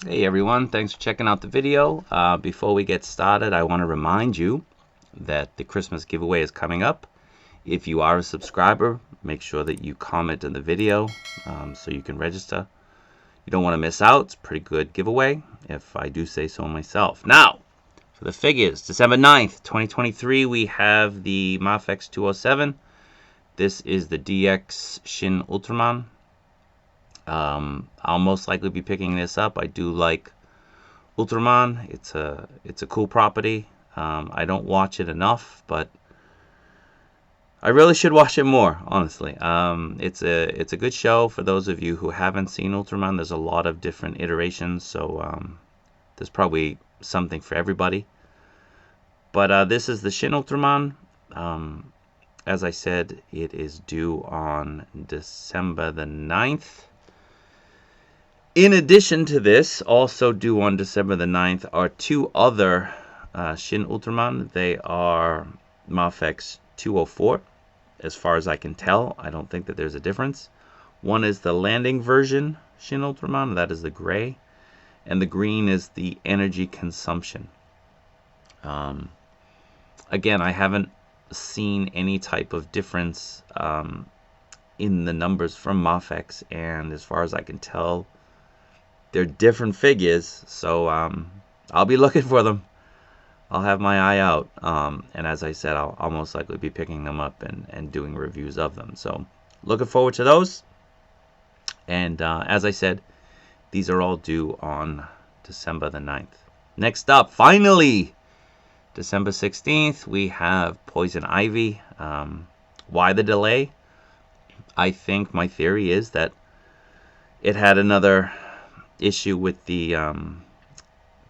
Hey everyone, thanks for checking out the video. Before we get started, I want to remind you that the Christmas giveaway is coming up. If you are a subscriber, make sure that you comment in the video so you can register. You don't want to miss out. It's a pretty good giveaway, if I do say so myself. Now, for the figures, December 9th, 2023, we have the Mafex 207. This is the DX Shin Ultraman. I'll most likely be picking this up. I do like Ultraman. It's a cool property. I don't watch it enough, but I really should watch it more, honestly. It's a good show for those of you who haven't seen Ultraman. There's a lot of different iterations, so there's probably something for everybody. But this is the Shin Ultraman. As I said, it is due on December the 9th. In addition to this, also due on December the 9th, are two other Shin Ultraman. They are Mafex 204. As far as I can tell, I don't think that there's a difference. One is the landing version Shin Ultraman, that is the gray, and the green is the energy consumption. Again, I haven't seen any type of difference in the numbers from Mafex, and as far as I can tell, they're different figures, so I'll be looking for them. I'll have my eye out, and as I said, I'll most likely be picking them up and doing reviews of them. So looking forward to those. And as I said, these are all due on December the 9th. Next up, finally, December 16th, we have Poison Ivy. Why the delay? I think my theory is that it had another issue with the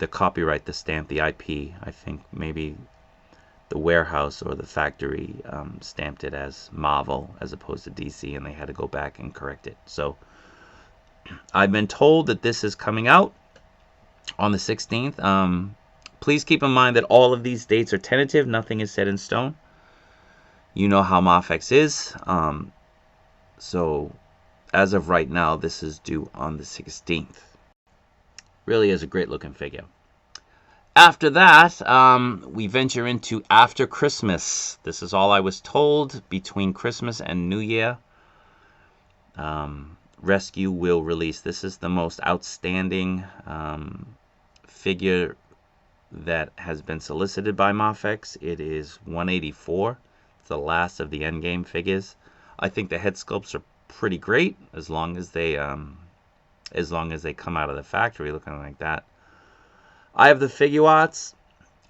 copyright, the stamp, the IP. I think maybe the warehouse or the factory stamped it as Marvel as opposed to DC, and they had to go back and correct it. So I've been told that this is coming out on the 16th. Please keep in mind that all of these dates are tentative. Nothing is set in stone. You know how Mafex is. So as of right now, this is due on the 16th. Really is a great looking figure. After that, we venture into After Christmas. This is all I was told. Between Christmas and New Year, Rescue will release. This is the most outstanding figure that has been solicited by Mafex. It is 184. It's the last of the Endgame figures. I think the head sculpts are pretty great as long as they come out of the factory looking like that. I have the Figuarts.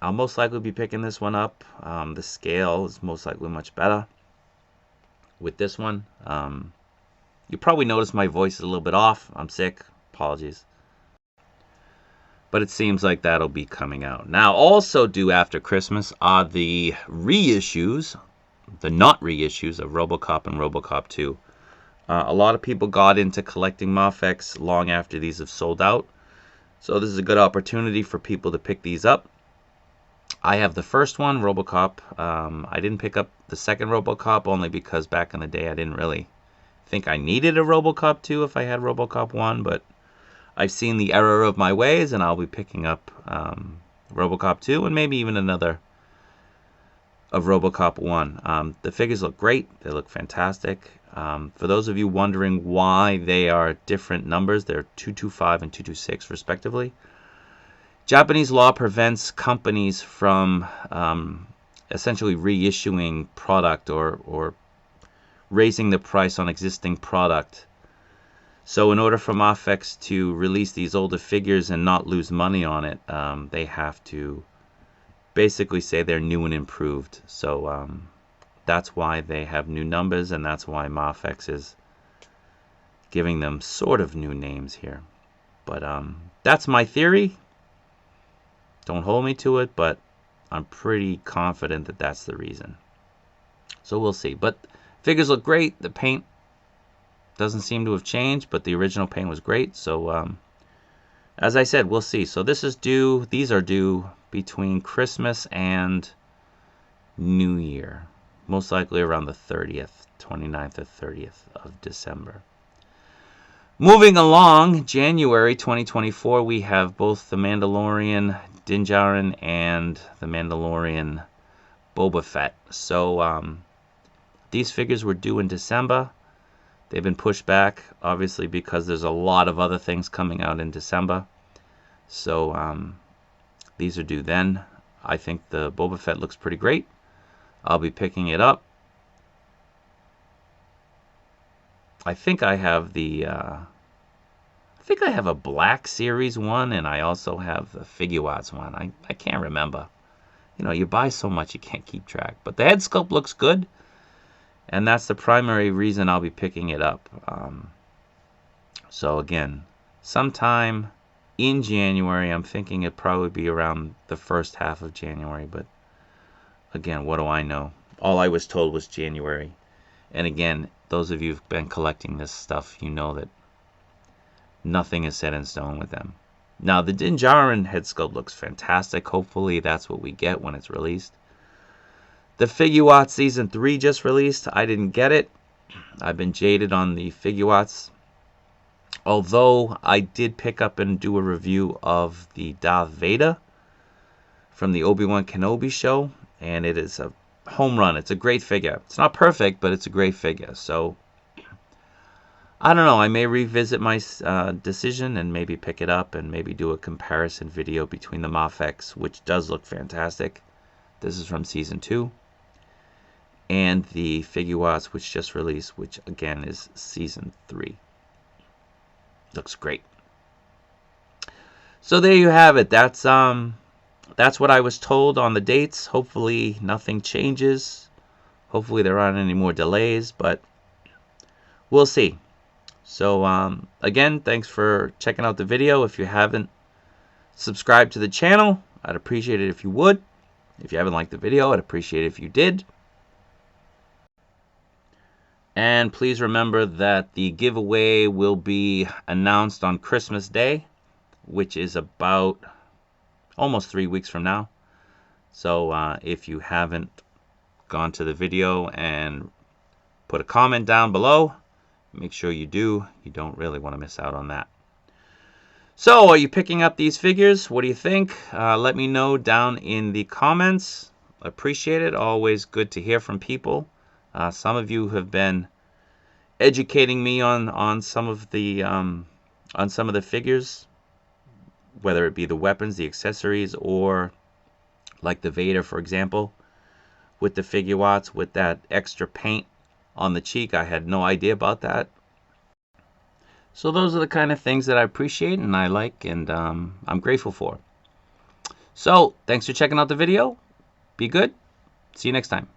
I'll most likely be picking this one up. The scale is most likely much better with this one. You probably notice my voice is a little bit off. I'm sick. Apologies. But it seems like that'll be coming out. Now, also due after Christmas are the reissues, the not reissues of RoboCop and RoboCop 2. A lot of people got into collecting Mafex long after these have sold out. So this is a good opportunity for people to pick these up. I have the first one, RoboCop. I didn't pick up the second RoboCop only because back in the day I didn't really think I needed a RoboCop 2 if I had RoboCop 1, but I've seen the error of my ways, and I'll be picking up RoboCop 2 and maybe even another of RoboCop 1. The figures look great. They look fantastic. For those of you wondering why they are different numbers, they're 225 and 226 respectively. Japanese law prevents companies from essentially reissuing product or raising the price on existing product. So in order for Mafex to release these older figures and not lose money on it, they have to basically say they're new and improved. So that's why they have new numbers, and that's why Mafex is giving them sort of new names here. But that's my theory. Don't hold me to it, but I'm pretty confident that that's the reason. So we'll see. But figures look great. The paint doesn't seem to have changed, but the original paint was great. So as I said, we'll see. So this is due. These are due between Christmas and New Year. Most likely around the 30th, 29th or 30th of December. Moving along, January 2024, we have both The Mandalorian Din Djarin and The Mandalorian Boba Fett. So these figures were due in December. They've been pushed back, obviously, because there's a lot of other things coming out in December. So these are due then. I think the Boba Fett looks pretty great. I'll be picking it up. I think I have a Black Series one, and I also have the Figuarts one. I can't remember. You know, you buy so much you can't keep track. But the head sculpt looks good, and that's the primary reason I'll be picking it up. So again, sometime in January, I'm thinking it'd probably be around the first half of January. But again, what do I know? All I was told was January. And again, those of you who've been collecting this stuff, you know that nothing is set in stone with them. Now, the Din Djarin head sculpt looks fantastic. Hopefully, that's what we get when it's released. The Figuarts Season 3 just released. I didn't get it. I've been jaded on the Figuarts. Although, I did pick up and do a review of the Darth Vader from the Obi-Wan Kenobi show. And it is a home run. It's a great figure. It's not perfect, but it's a great figure. So I don't know. I may revisit my decision and maybe pick it up and maybe do a comparison video between the Mafex, which does look fantastic. This is from Season 2. And the Figuarts, which just released, which again is Season 3. Looks great. So there you have it. That's what I was told on the dates. Hopefully nothing changes. Hopefully there aren't any more delays, but we'll see. So again, thanks for checking out the video. If you haven't subscribed to the channel, I'd appreciate it if you would. If you haven't liked the video, I'd appreciate it if you did. And please remember that the giveaway will be announced on Christmas Day, which is about almost 3 weeks from now. So if you haven't gone to the video and put a comment down below, make sure you do. You don't really want to miss out on that. So are you picking up these figures? What do you think? Let me know down in the comments. Appreciate it. Always good to hear from people. Some of you have been educating me on some of the figures, whether it be the weapons, the accessories, or like the Vader, for example, with the Figuarts, with that extra paint on the cheek. I had no idea about that. So those are the kind of things that I appreciate and I like, and I'm grateful for. So thanks for checking out the video. Be good. See you next time.